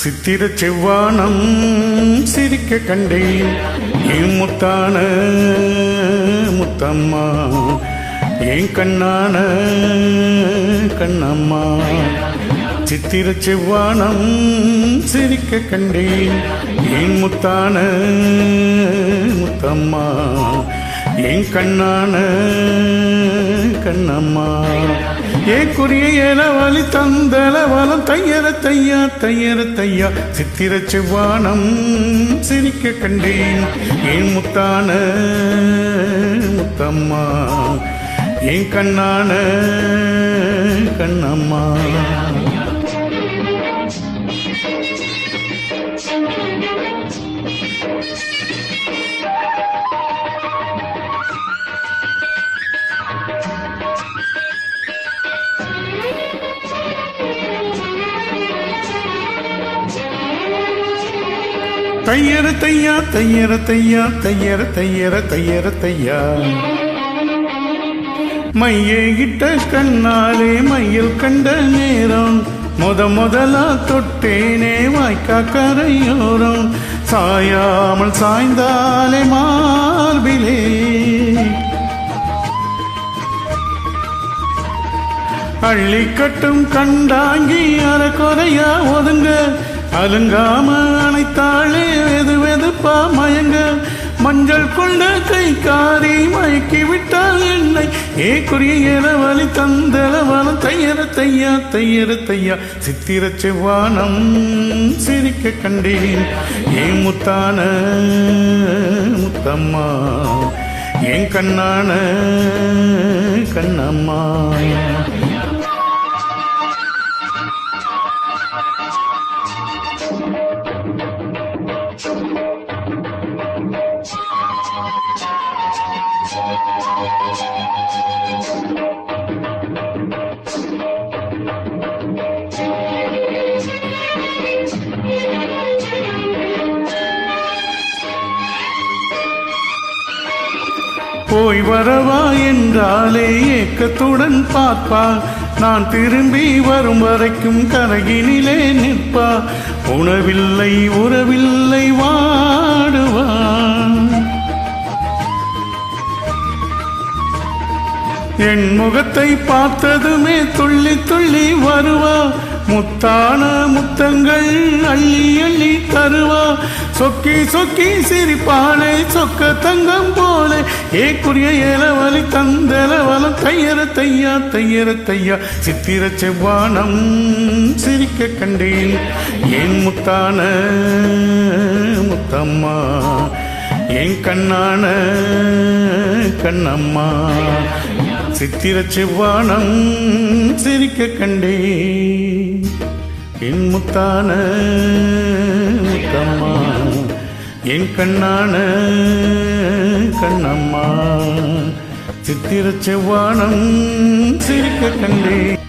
சித்திர செவ்வானம் சிரிக்க கண்டேன் என் முத்தான முத்தம்மா என் கண்ணான கண்ணம்மா. சித்திர செவ்வானம் சிரிக்க கண்டேன் என் முத்தான முத்தம்மா என் கண்ணான கண்ணம்மா. ஏக்குரிய ஏலவலி தந்தளவலம் தையர தையா தையர தையா. சித்திர செவ்வானம் சிரிக்க கண்டேன் என் முத்தான முத்தம்மா என் கண்ணான கண்ணம்மா. தையர தையா தையர தையா தையர தையர தையர தையா. மையே கிட்ட கண்ணாலே மையில் கண்ட நேரம் முதலா தொட்டேனே வாய்க்கா கரையோரம். சாயாமல் சாய்ந்தாலே மார்பிலே அள்ளி கட்டும் கண்டாங்கி அறக்குறையா ஒதுங்க. அலுங்காம அனைத்தாளே வெது வெதுப்பா மயங்க. மஞ்சள் கொண்ட கை காரி மயக்கி விட்டால் என்னை. ஏக்குரிய ஏலவலி தந்தளவலம் தையர தையா தையர தையா. சித்திர செவ்வானம் சிரிக்க கண்டேன் என் முத்தான முத்தம்மா என் கண்ணான கண்ணம்மா. போய் வரவா என்றாலே ஏக்கத்துடன் பார்ப்பா. நான் திரும்பி வரும் வரைக்கும் கரையினிலே நிற்பா. உணவில்லை உறவில்லை வாடுவான். என் முகத்தை பார்த்ததுமே துள்ளி துள்ளி வருவா. முத்தான முத்தங்கள் அள்ளி அள்ளி தருவா. சொக்கி சொக்கி சிரிப்பாளே சொக்க தங்கம் போல. ஏக்குரிய ஏலவலி தந்தளவலம் தையர தையா தையர தையா. சித்திர செவ்வானம் சிரிக்க கண்டேன் என் முத்தான முத்தம்மா என் கண்ணான கண்ணம்மா. சித்திர செவ்வானம் சிரிக்க கண்டேன் என் முத்தான முத்தம்மா என் கண்ணான கண்ணம்மா. சித்திர செவ்வானம் சிரிக்க கண்டேன்.